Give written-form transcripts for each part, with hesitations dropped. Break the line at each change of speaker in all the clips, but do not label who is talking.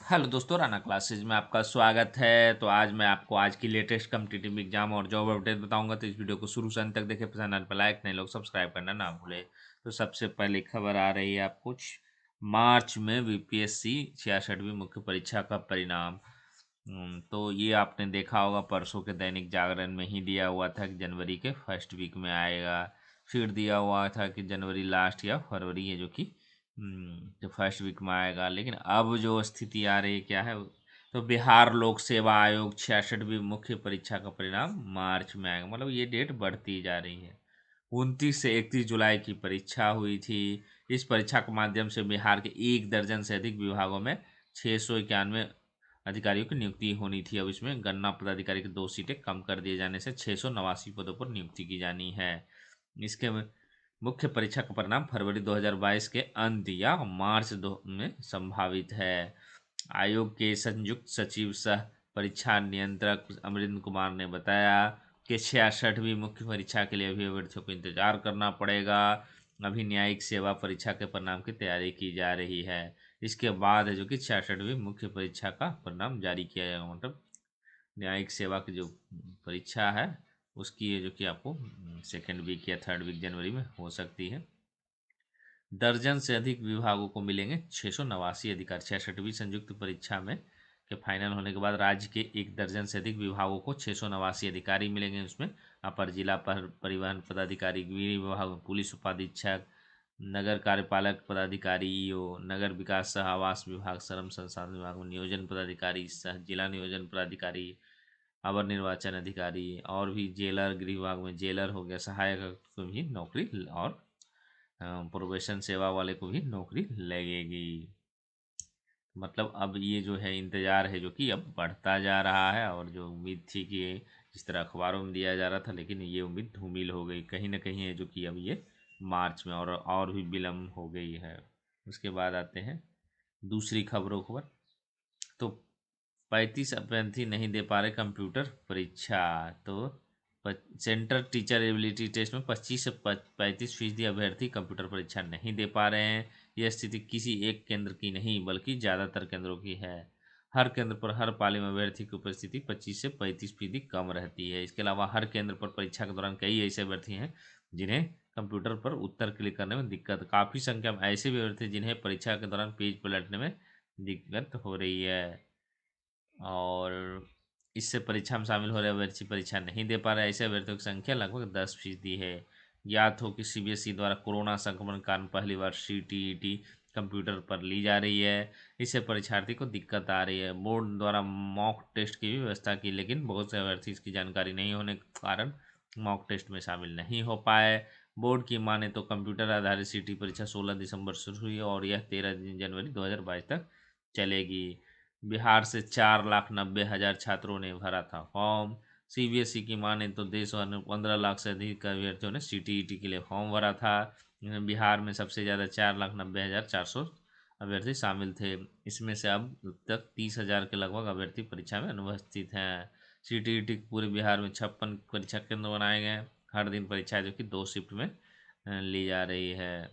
Hello दोस्तों, Rana classes में आपका स्वागत है। तो आज मैं आपको आज की लेटेस्ट कॉम्पिटिटिव एग्जाम और जॉब अपडेट बताऊंगा। तो इस वीडियो को शुरू से अंत तक देखें, पसंद पर लाइक, नए लोग सब्सक्राइब करना ना भूलें। तो सबसे पहले खबर आ रही है आपको, मार्च में बीपीएससी 66वीं मुख्य परीक्षा का परिणाम। तो ये आपने देखा होगा, परसों के दैनिक जागरण में ही दिया हुआ था कि जनवरी के फर्स्ट वीक में आएगा। फिर दिया हुआ था कि जनवरी लास्ट या फरवरी है, जो कि जो फर्स्ट वीक में आएगा। लेकिन अब जो स्थिति आ रही है क्या है, तो बिहार लोक सेवा आयोग 66वीं मुख्य परीक्षा का परिणाम मार्च में आएगा। मतलब ये डेट बढ़ती जा रही है। 29 से 31 जुलाई की परीक्षा हुई थी। इस परीक्षा के माध्यम से बिहार के 1 दर्जन से अधिक विभागों में 691 अधिकारियों की नियुक्ति होनी थी। अब इसमें गन्ना पदाधिकारी की 2 सीटें कम कर दिए जाने से 689 पदों पर नियुक्ति की जानी है। इसके मुख्य परीक्षा का परिणाम फरवरी 2022 के अंत या मार्च में संभावित है। आयोग के संयुक्त सचिव सह परीक्षा नियंत्रक अमरिंदर कुमार ने बताया कि 66वीं मुख्य परीक्षा के लिए अभी अभ्यर्थियों को इंतजार करना पड़ेगा। अभी न्यायिक सेवा परीक्षा के परिणाम की तैयारी की जा रही है। इसके बाद है जो कि 66वीं मुख्य परीक्षा का परिणाम जारी किया जाएगा। मतलब न्यायिक सेवा की जो परीक्षा है उसकी है जो कि आपको सेकेंड वीक या थर्ड वीक जनवरी में हो सकती है। दर्जन से अधिक विभागों को मिलेंगे 689 अधिकार। 66वीं संयुक्त परीक्षा में के फाइनल होने के बाद राज्य के 1 दर्जन से अधिक विभागों को 689 अधिकारी मिलेंगे। उसमें अपर जिला परिवहन पदाधिकारी, गृह विभाग में पुलिस उपाधीक्षक, नगर कार्यपालक पदाधिकारी ईओ, नगर विकास सह आवास विभाग, श्रम संसाधन विभाग में नियोजन पदाधिकारी सह जिला नियोजन पदाधिकारी, अवर निर्वाचन अधिकारी और भी जेलर, गृह विभाग में जेलर हो गया, सहायक को भी नौकरी और प्रोबेशन सेवा वाले को भी नौकरी लगेगी। मतलब अब ये जो है इंतज़ार है जो कि अब बढ़ता जा रहा है। और जो उम्मीद थी कि जिस तरह अखबारों में दिया जा रहा था, लेकिन ये उम्मीद धूमिल हो गई कहीं ना कहीं है, जो कि अब ये मार्च में और भी विलम्ब हो गई है। उसके बाद आते हैं दूसरी खबरों पर। तो 35 अभ्यर्थी नहीं दे पा रहे कंप्यूटर परीक्षा। तो सेंट्रल टीचर एबिलिटी टेस्ट में 25 से 35% अभ्यर्थी कंप्यूटर परीक्षा नहीं दे पा रहे हैं। यह स्थिति किसी एक केंद्र की नहीं बल्कि ज़्यादातर केंद्रों की है। हर केंद्र पर हर पाली में अभ्यर्थी की उपस्थिति 25 से 35% कम रहती है। इसके अलावा हर केंद्र पर परीक्षा के दौरान कई ऐसे अभ्यर्थी हैं जिन्हें कंप्यूटर पर उत्तर क्लिक करने में दिक्कत, काफ़ी संख्या में ऐसे भी अभ्यर्थी जिन्हें परीक्षा के दौरान पेज पलटने में दिक्कत हो रही है। और इससे परीक्षा में शामिल हो रहे अभ्यर्थी परीक्षा नहीं दे पा रहे ऐसे अभ्यर्थियों की संख्या लगभग 10% है। ज्ञात हो कि सीबीएसई द्वारा कोरोना संक्रमण के कारण पहली बार सीटीईटी कंप्यूटर पर ली जा रही है। इससे परीक्षार्थी को दिक्कत आ रही है। बोर्ड द्वारा मॉक टेस्ट की भी व्यवस्था की, लेकिन बहुत से अभ्यर्थी इसकी जानकारी नहीं होने के कारण मॉक टेस्ट में शामिल नहीं हो पाए। बोर्ड की माने तो कंप्यूटर आधारित सीटी परीक्षा 16 दिसंबर शुरू हुई और यह 13 जनवरी 2022 तक चलेगी। बिहार से 4,90,000 छात्रों ने भरा था फॉर्म। सीबीएसई की माने तो देश भर में 15 लाख से अधिक अभ्यर्थियों ने सीटीईटी के लिए फॉर्म भरा था। बिहार में सबसे ज़्यादा 4,90,400 अभ्यर्थी शामिल थे। इसमें से अब तक 30,000 के लगभग अभ्यर्थी परीक्षा में अनुपस्थित हैं। सीटीईटी पूरे बिहार में 56 परीक्षा केंद्र बनाए गए। हर दिन परीक्षा जो कि 2 शिफ्ट में ली जा रही है।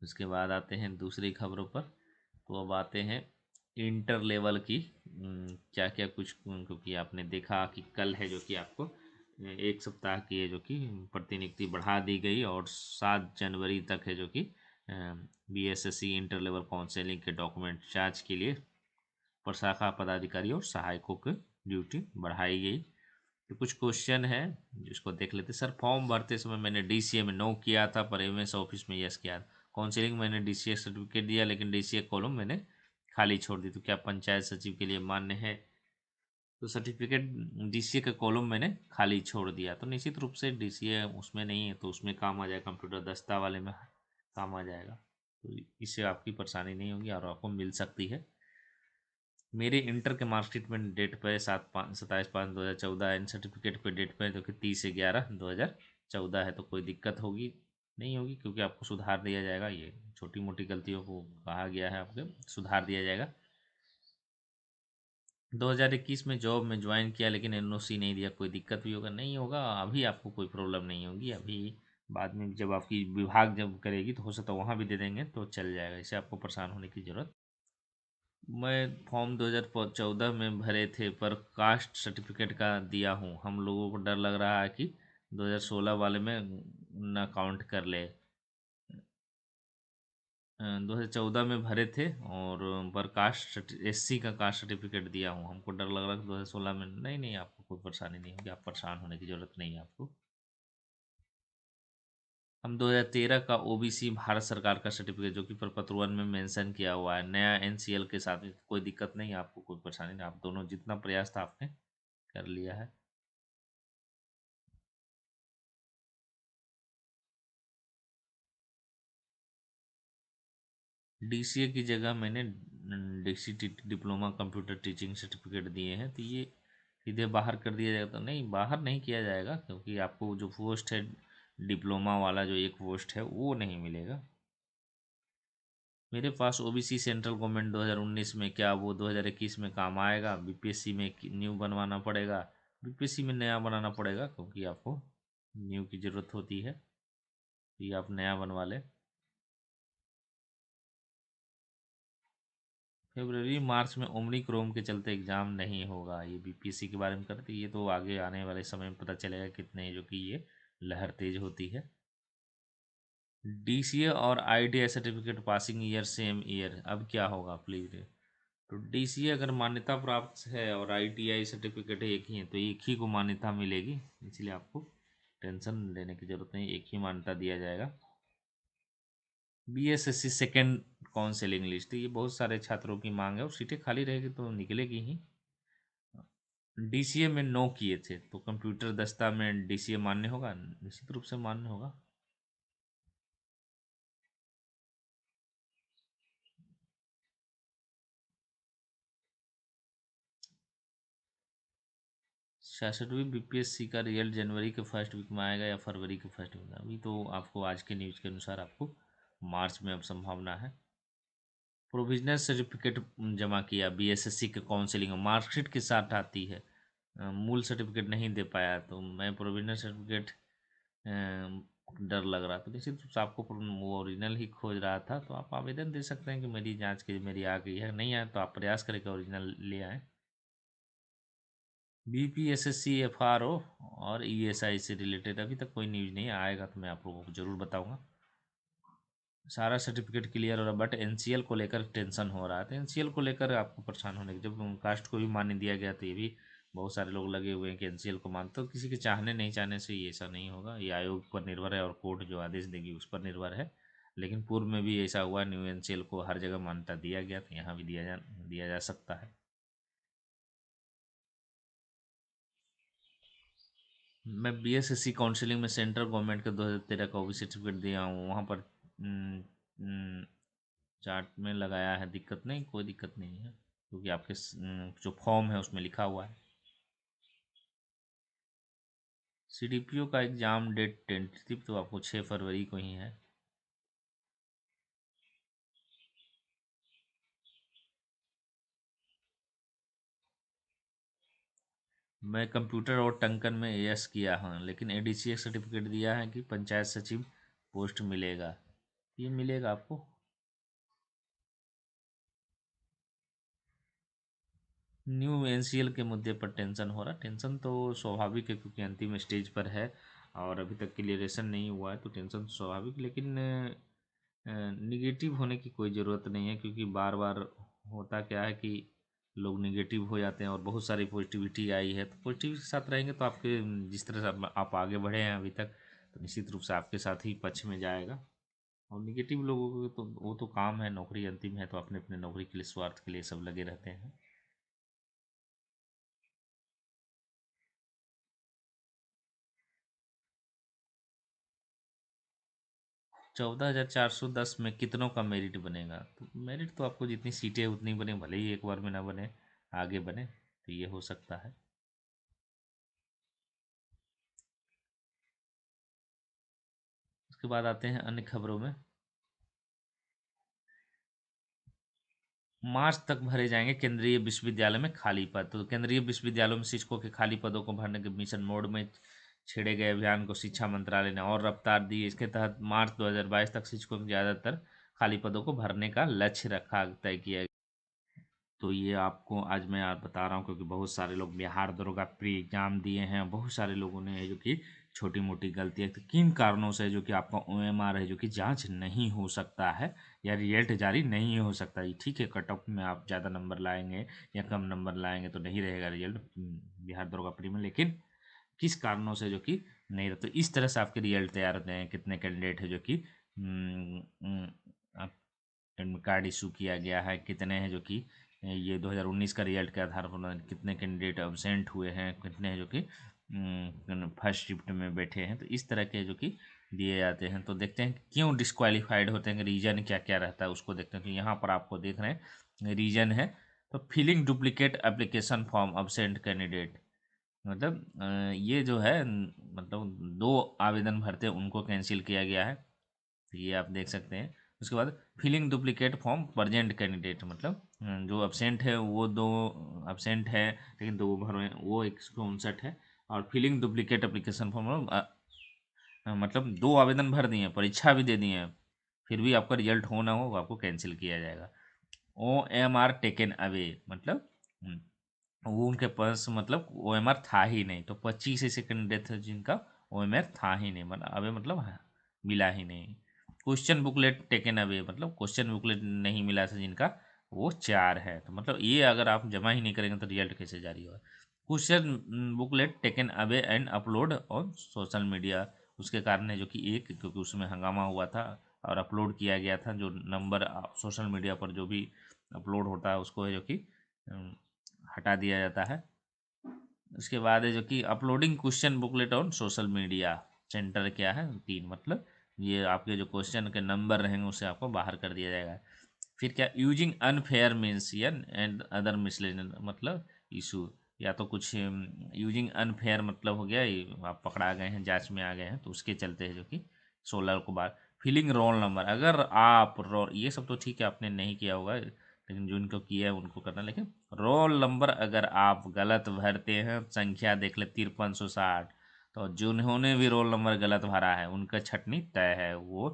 उसके बाद आते हैं दूसरी खबरों पर। तो अब आते हैं इंटर लेवल की क्या क्या कुछ, क्योंकि आपने देखा कि कल है जो कि आपको 1 सप्ताह की है जो कि प्रतिनियुक्ति बढ़ा दी गई और 7 जनवरी तक है जो कि बीएसएससी इंटर लेवल काउंसलिंग के डॉक्यूमेंट जांच के लिए प्रशाखा पदाधिकारी और सहायकों की ड्यूटी बढ़ाई गई। तो कुछ क्वेश्चन है जिसको देख लेते। सर, फॉर्म भरते समय मैंने डीसीए में नो किया था पर एमएस ऑफिस में यस किया। काउंसिलिंग मैंने डीसीए सर्टिफिकेट दिया लेकिन डीसीए कॉलम मैंने खाली छोड़ दी, तो क्या पंचायत सचिव के लिए मान्य है? तो सर्टिफिकेट डीसीए का कॉलम मैंने खाली छोड़ दिया, तो निश्चित रूप से डीसीए उसमें नहीं है तो उसमें काम आ जाएगा, कंप्यूटर दस्ता वाले में काम आ जाएगा। तो इससे आपकी परेशानी नहीं होगी और आपको मिल सकती है। मेरे इंटर के मार्कशीट में डेट पे 27/5/2014, एंड सर्टिफिकेट पे डेट पे जो कि 30/11/2014 है। तो कोई दिक्कत होगी नहीं होगी, क्योंकि आपको सुधार दिया जाएगा। ये छोटी मोटी गलतियों को कहा गया है, आपके सुधार दिया जाएगा। 2021 में जॉब में ज्वाइन किया लेकिन एनओसी नहीं दिया, कोई दिक्कत भी होगा? नहीं होगा, अभी आपको कोई प्रॉब्लम नहीं होगी। अभी बाद में जब आपकी विभाग जब करेगी तो हो सकता है वहाँ भी दे देंगे तो चल जाएगा। इसे आपको परेशान होने की ज़रूरत मैं फॉर्म 2014 में भरे थे पर कास्ट सर्टिफिकेट का दिया हूँ। हम लोगों को डर लग रहा है कि 2016 वाले में ना काउंट कर ले। 2014 में भरे थे और पर कास्ट एससी का कास्ट सर्टिफिकेट दिया हूँ। हमको डर लग रहा है कि 2016 में नहीं नहीं, आपको कोई परेशानी नहीं होगी, आप परेशान होने की ज़रूरत नहीं है आपको। हम 2013 का ओबीसी भारत सरकार का सर्टिफिकेट जो कि प्रपत्र 1 में मेंशन किया हुआ है, नया एनसीएल के साथ में कोई दिक्कत नहीं है, आपको कोई परेशानी नहीं, आप दोनों जितना प्रयास था आपने कर लिया है। डीसीए की जगह मैंने DCT diploma computer teaching certificate दिए हैं, तो ये सीधे बाहर कर दिया जाएगा? तो नहीं, बाहर नहीं किया जाएगा, क्योंकि आपको जो पोस्ट है डिप्लोमा वाला जो एक पोस्ट है वो नहीं मिलेगा। मेरे पास ओबीसी सेंट्रल गवर्नमेंट 2019 में, क्या वो 2021 में काम आएगा? बीपीएससी में न्यू बनवाना पड़ेगा, बीपीएससी में नया बनाना पड़ेगा, क्योंकि आपको न्यू की ज़रूरत होती है, तो ये आप नया बनवा लें। फरवरी मार्च में ओमनी क्रोम के चलते एग्ज़ाम नहीं होगा। ये बीपीएससी के बारे में करती, ये तो आगे आने वाले समय में पता चलेगा कितने जो कि ये लहर तेज होती है। डीसीए और ITI certificate passing year same year, अब क्या होगा प्लीज़? तो डीसीए अगर मान्यता प्राप्त है और आईटीआई सर्टिफिकेट एक ही है तो एक ही को मान्यता मिलेगी, इसलिए आपको टेंशन लेने की ज़रूरत नहीं, एक ही मान्यता दिया जाएगा। बीएसएससी सेकेंड काउंसिलिंग लिस्ट, ये बहुत सारे छात्रों की मांग है और सीटें खाली रहेगी तो निकलेगी ही। डीसीए में 9 किए थे तो कंप्यूटर दस्ता में डीसीए मान्य होगा? निश्चित रूप से मान्य होगा। छियासठवीं बीपीएससी का रिजल्ट जनवरी के फर्स्ट वीक में आएगा या फरवरी के फर्स्ट वीक में? अभी तो आपको आज के न्यूज़ के अनुसार आपको मार्च में अब संभावना है। प्रोविजनल सर्टिफिकेट जमा किया बीएसएससी के काउंसिलिंग में, मार्कशीट के साथ आती है, मूल सर्टिफिकेट नहीं दे पाया, तो मैं प्रोविजनल सर्टिफिकेट डर लग रहा, तो निश्चित रूप से आपको वो ओरिजिनल ही खोज रहा था, तो आप आवेदन दे सकते हैं कि मेरी जांच की मेरी आ गई है, नहीं आए तो आप प्रयास करें कि ओरिजिनल ले आएँ। बीपीएसएससी एफआरओ और ईएसआई से रिलेटेड अभी तक कोई न्यूज़ नहीं आएगा तो मैं आप लोगों को ज़रूर बताऊंगा। सारा सर्टिफिकेट क्लियर हो रहा है, बट एनसीएल को लेकर टेंशन हो रहा है, तो एनसीएल को लेकर आपको परेशान होने की, जब कास्ट को भी मान्य दिया गया तो ये भी बहुत सारे लोग लगे हुए हैं कि एनसीएल को मान, तो किसी के चाहने नहीं चाहने से ये ऐसा नहीं होगा, ये आयोग पर निर्भर है और कोर्ट जो आदेश देगी उस पर निर्भर है। लेकिन पूर्व में भी ऐसा हुआ, न्यू एनसीएल को हर जगह मान्यता दिया गया, तो यहाँ भी दिया जा सकता है। मैं बीएसएससी काउंसिलिंग में सेंट्रल गवर्नमेंट के 2013 का ओबीसी सर्टिफिकेट दिया हूँ, वहाँ पर चार्ट में लगाया है, दिक्कत नहीं, कोई दिक्कत नहीं है, क्योंकि आपके जो फॉर्म है उसमें लिखा हुआ है। सीडीपीओ का एग्ज़ाम डेट टेंटेटिव तो आपको 6 फरवरी को ही है। मैं कंप्यूटर और टंकन में यस किया हूँ, लेकिन एडीसीए सर्टिफिकेट दिया है कि पंचायत सचिव पोस्ट मिलेगा, ये मिलेगा आपको। न्यू एनसीएल के मुद्दे पर टेंशन हो रहा, टेंशन तो स्वाभाविक है क्योंकि अंतिम स्टेज पर है और अभी तक क्लियरेशन नहीं हुआ है, तो टेंशन तो स्वाभाविक, लेकिन निगेटिव होने की कोई ज़रूरत नहीं है, क्योंकि बार बार होता क्या है कि लोग निगेटिव हो जाते हैं और बहुत सारी पॉजिटिविटी आई है, तो पॉजिटिव के साथ रहेंगे तो आपके जिस तरह से आप आगे बढ़े हैं अभी तक, तो निश्चित रूप से आपके साथ ही पक्ष में जाएगा। और निगेटिव लोगों को तो वो तो काम है, नौकरी अंतिम है, तो अपने अपने नौकरी के लिए स्वार्थ के लिए सब लगे रहते हैं। 14,410 में कितनों का मेरिट बनेगा? तो मेरिट तो आपको जितनी सीटें उतनी बने, भले ही एक बार में ना बने, आगे बने, तो ये हो सकता है। उसके बाद आते हैं अन्य खबरों में। मार्च तक भरे जाएंगे केंद्रीय विश्वविद्यालय में खाली पद, तो केंद्रीय विश्वविद्यालयों में शिक्षकों के खाली पदों को भरने के मिशन मोड में छेड़े गए अभियान को शिक्षा मंत्रालय ने और रफ्तार दी। इसके तहत मार्च 2022 तक शिक्षकों के ज़्यादातर खाली पदों को भरने का लक्ष्य रखा तय किया। तो ये आपको आज मैं यार बता रहा हूँ, क्योंकि बहुत सारे लोग बिहार दरोगा प्री एग्जाम दिए हैं, बहुत सारे लोगों ने जो कि छोटी मोटी गलतियाँ, तो किन कारणों से जो कि आपका ओएमआर है जो कि जांच नहीं हो सकता है या रिजल्ट जारी नहीं हो सकता है। ठीक है, कट ऑफ में आप ज़्यादा नंबर लाएंगे या कम नंबर लाएंगे तो नहीं रहेगा रिजल्ट बिहार दरोगा प्री में, लेकिन किस कारणों से जो कि नहीं रहता, तो इस तरह से आपके रिजल्ट तैयार होते हैं। कितने कैंडिडेट है जो कि एडमिट कार्ड इशू किया गया है, कितने हैं जो कि ये 2019 का रिजल्ट के आधार पर कितने कैंडिडेट एब्सेंट हुए हैं, कितने हैं जो कि फर्स्ट शिफ्ट में बैठे हैं, तो इस तरह के जो कि दिए जाते हैं। तो देखते हैं क्यों डिस्क्वालीफाइड होते हैं, रीज़न क्या क्या रहता है उसको देखते हैं। तो यहाँ पर आपको देख रहे हैं रीज़न है, तो filling duplicate application form absent candidate, मतलब ये जो है मतलब दो आवेदन भरते हैं उनको कैंसिल किया गया है, तो ये आप देख सकते हैं। उसके बाद filling duplicate form present candidate, मतलब जो अब्सेंट है वो दो अब्सेंट है लेकिन दो भर में वो 159 है। और फिलिंग डुप्लीकेट एप्लीकेशन फॉर्म मतलब दो आवेदन भर दिए हैं, परीक्षा भी दे दिए हैं, फिर भी आपका रिजल्ट हो ना हो वो आपको कैंसिल किया जाएगा। OMR टेकन अवे, मतलब वो उनके पास मतलब OMR था ही नहीं, तो 25 ऐसे कैंडिडेट थे जिनका OMR था ही नहीं, मतलब अवे मतलब मिला ही नहीं। क्वेश्चन बुकलेट टेकन अवे, मतलब क्वेश्चन बुकलेट नहीं मिला था जिनका, वो 4 है। तो मतलब ये अगर आप जमा ही नहीं करेंगे तो रिजल्ट कैसे जारी होगा। Question booklet taken away and upload on social media, उसके कारण है जो कि एक, क्योंकि उसमें हंगामा हुआ था और अपलोड किया गया था, जो नंबर सोशल मीडिया पर जो भी अपलोड होता है उसको है जो कि हटा दिया जाता है। उसके बाद है जो कि uploading question booklet on social media centre क्या है 3, मतलब ये आपके जो क्वेश्चन के नंबर रहेंगे उसे आपको बाहर कर दिया जाएगा। फिर क्या यूजिंग अनफेयर मीन्स या एंड अदर मिसलेनियस, मतलब इशू, या तो कुछ यूजिंग अनफेयर मतलब हो गया आप पकड़ा गए हैं, जांच में आ गए हैं, तो उसके चलते है जो कि 16 को बार। फिलिंग रोल नंबर, अगर आप रोल, ये सब तो ठीक है आपने नहीं किया होगा, लेकिन जिनको किया है उनको करना, लेकिन रोल नंबर अगर आप गलत भरते हैं, संख्या देख ले 5360, तो जिन्होंने भी रोल नंबर गलत भरा है उनका छटनी तय है वो।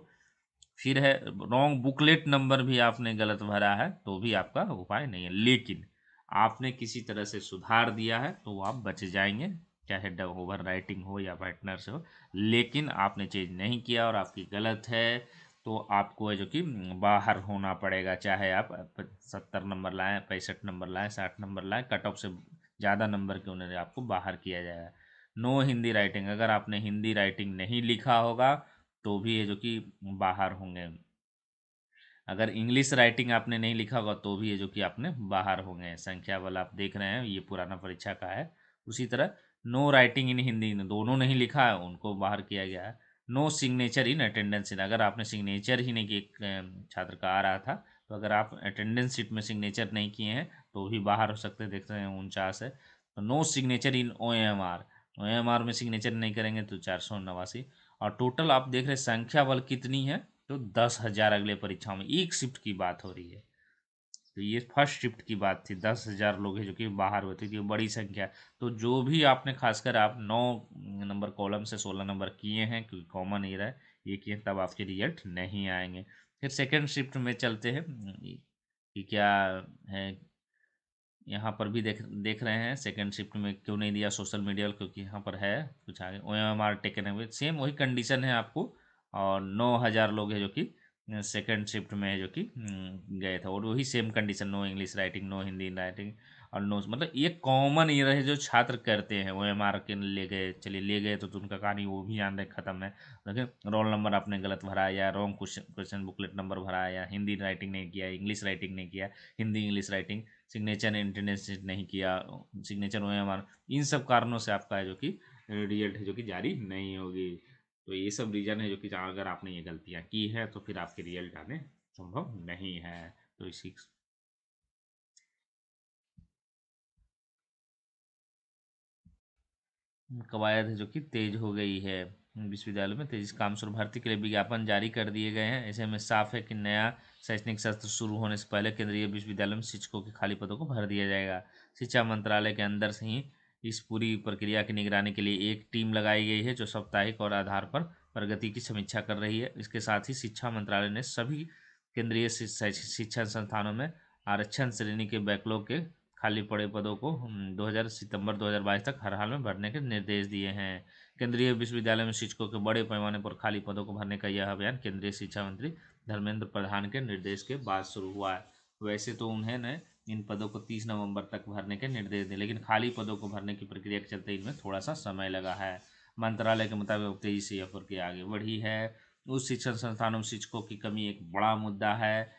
फिर है रॉन्ग बुकलेट नंबर भी आपने गलत भरा है तो भी आपका उपाय नहीं है, लेकिन आपने किसी तरह से सुधार दिया है तो आप बच जाएंगे, चाहे ओवर राइटिंग हो या पार्टनर से हो। लेकिन आपने चेंज नहीं किया और आपकी गलत है, तो आपको है जो कि बाहर होना पड़ेगा, चाहे आप 70 नंबर लाएं, 65 नंबर लाएं, 60 नंबर लाएं, कट ऑफ से ज़्यादा नंबर क्यों नहीं, आपको बाहर किया जाएगा। नो हिंदी राइटिंग, अगर आपने हिंदी राइटिंग नहीं लिखा होगा तो भी है जो कि बाहर होंगे। अगर इंग्लिश राइटिंग आपने नहीं लिखा होगा तो भी ये जो कि आपने बाहर होंगे। संख्या वाला आप देख रहे हैं ये पुराना परीक्षा का है। उसी तरह नो राइटिंग इन हिंदी, दोनों नहीं लिखा है उनको बाहर किया गया है। No signature in attendance sheet, अगर आपने सिग्नेचर ही नहीं किए, छात्र का आ रहा था, तो अगर आप अटेंडेंस शीट में सिग्नेचर नहीं किए हैं तो भी बाहर हो सकते हैं। देखते हैं 49 है। तो no signature in OMR, OMR में सिग्नेचर नहीं करेंगे तो 489। और टोटल आप देख रहे हैं संख्या बल कितनी है, तो 10,000 अगले परीक्षाओं में, एक शिफ्ट की बात हो रही है। तो ये फर्स्ट शिफ्ट की बात थी, 10,000 लोग हैं जो कि बाहर हुए थे, कि बड़ी संख्या। तो जो भी आपने खासकर आप 9 नंबर कॉलम से 16 नंबर किए हैं, क्योंकि कॉमन एरा है ये किए, तब आपके रिजल्ट नहीं आएंगे। फिर सेकेंड शिफ्ट में चलते हैं कि क्या है। यहाँ पर भी देख देख रहे हैं सेकंड शिफ्ट में क्यों नहीं दिया सोशल मीडिया, क्योंकि यहाँ पर है कुछ आगे OMR टेकन है, सेम वही कंडीशन है आपको। और 9,000 लोग हैं जो कि सेकंड शिफ्ट में है जो कि गए थे, और वही same condition, no English writing, no Hindi writing, और नो, मतलब ये कॉमन ये रहे जो छात्र करते हैं। OMR के ले गए, चलिए ले गए तो उनका कहानी वो भी याद है, ख़त्म है। लेकिन रोल नंबर आपने गलत भरा, या रॉन्ग क्वेश्चन बुकलेट नंबर भरा, या हिंदी राइटिंग नहीं किया, इंग्लिश राइटिंग नहीं किया, Hindi English writing, signature attendance नहीं किया, सिग्नेचर OMR, इन सब कारणों से आपका है जो कि रिजल्ट है जो कि जारी नहीं होगी। तो ये सब रीज़न है जो कि अगर आपने ये गलतियाँ की है तो फिर आपके रिजल्ट आने संभव नहीं है। तो इसी कवायद है जो कि तेज हो गई है, विश्वविद्यालय में तेजी से काम शुरू, भर्ती के लिए विज्ञापन जारी कर दिए गए हैं। ऐसे में साफ है कि नया शैक्षणिक सत्र शुरू होने से पहले केंद्रीय विश्वविद्यालय में शिक्षकों के खाली पदों को भर दिया जाएगा। शिक्षा मंत्रालय के अंदर से ही इस पूरी प्रक्रिया की निगरानी के लिए एक टीम लगाई गई है जो साप्ताहिक और आधार पर प्रगति की समीक्षा कर रही है। इसके साथ ही शिक्षा मंत्रालय ने सभी केंद्रीय शिक्षण संस्थानों में आरक्षण श्रेणी के बैकलॉग के खाली पड़े पदों को सितंबर 2022 तक हर हाल में भरने के निर्देश दिए हैं। केंद्रीय विश्वविद्यालय में शिक्षकों के बड़े पैमाने पर खाली पदों को भरने का यह अभियान केंद्रीय शिक्षा मंत्री धर्मेंद्र प्रधान के निर्देश के बाद शुरू हुआ है। वैसे तो उन्होंने इन पदों को 30 नवंबर तक भरने के निर्देश दिए, लेकिन खाली पदों को भरने की प्रक्रिया के चलते इनमें थोड़ा सा समय लगा है। मंत्रालय के मुताबिक तेजी से यह प्रक्रिया आगे बढ़ी है। उच्च शिक्षण संस्थानों में शिक्षकों की कमी एक बड़ा मुद्दा है।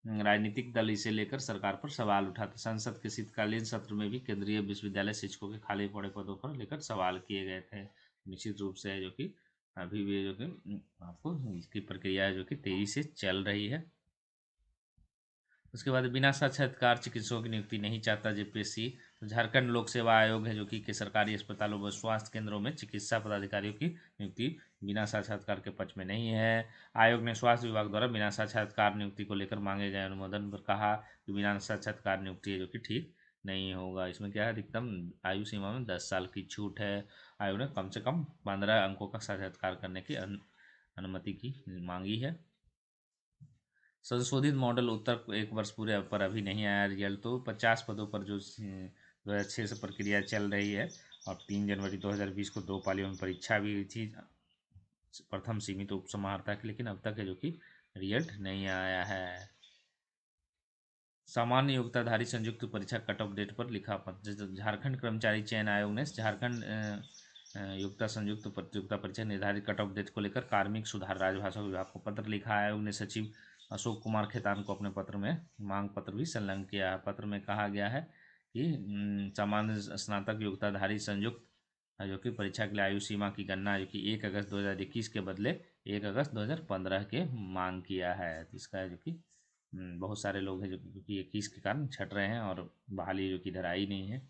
राजनीतिक दल इसे लेकर सरकार पर सवाल उठाते। संसद के शीतकालीन सत्र में भी केंद्रीय विश्वविद्यालय शिक्षकों के खाली पड़े पदों पर लेकर सवाल किए गए थे। निश्चित रूप से जो कि अभी भी जो कि आपको इसकी प्रक्रिया है जो कि तेजी से चल रही है। उसके बाद बिना साक्षात्कार चिकित्सकों की नियुक्ति नहीं चाहता जेपीएससी। तो झारखंड लोक सेवा आयोग है जो कि सरकारी अस्पतालों व स्वास्थ्य केंद्रों में चिकित्सा पदाधिकारियों की नियुक्ति बिना साक्षात्कार के पक्ष में नहीं है। आयोग ने स्वास्थ्य विभाग द्वारा बिना साक्षात्कार नियुक्ति को लेकर मांगे गए अनुमोदन पर कहा कि बिना साक्षात्कार नियुक्ति है जो कि ठीक नहीं होगा। इसमें क्या है, अधिकतम आयु सीमा में 10 साल की छूट है। आयोग ने कम से कम 15 अंकों का साक्षात्कार करने की अनुमति की मांगी है। संशोधित मॉडल उत्तर एक वर्ष पूरे पर अभी नहीं आया रिजल्ट। तो 50 पदों पर जो 2006 से प्रक्रिया चल रही है और 3 जनवरी 2020 को 2 पालियों में परीक्षा भी हुई थी, प्रथम सीमित उपसमाहर्ता की, लेकिन अब तक है जो कि रिजल्ट नहीं आया है। सामान्य योग्यताधारी संयुक्त परीक्षा कट ऑफ डेट पर लिखा पत्र। झारखंड कर्मचारी चयन आयोग ने झारखंड योग्यता संयुक्त प्रतियोगिता परीक्षा निर्धारित कट ऑफ डेट को लेकर कार्मिक सुधार राजभाषा विभाग को पत्र लिखा है। आयोग ने सचिव अशोक कुमार खेतान को अपने पत्र में मांग पत्र भी संलग्न किया है। पत्र में कहा गया है कि सामान्य स्नातक योग्यताधारी संयुक्त जो कि परीक्षा के लिए आयु सीमा की गणना जो कि 1 अगस्त 2021 के बदले 1 अगस्त 2015 के मांग किया है। तो इसका जो कि बहुत सारे लोग हैं जो कि 21 के कारण छट रहे हैं और बहाली जो कि इधर आई नहीं है।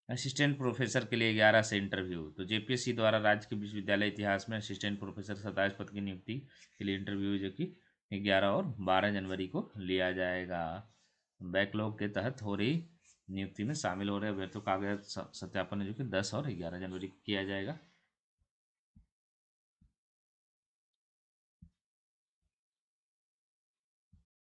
असिस्टेंट प्रोफेसर के लिए 11 से इंटरव्यू। तो जेपीएससी द्वारा राज्य के विश्वविद्यालय इतिहास में असिस्टेंट प्रोफेसर 27 पद की नियुक्ति के लिए इंटरव्यू जो कि 11 और 12 जनवरी को लिया जाएगा। बैकलॉग के तहत हो रही नियुक्ति में शामिल हो रहे अभ्यर्थियों का कागज सत्यापन जो कि 10 और 11 जनवरी को किया जाएगा।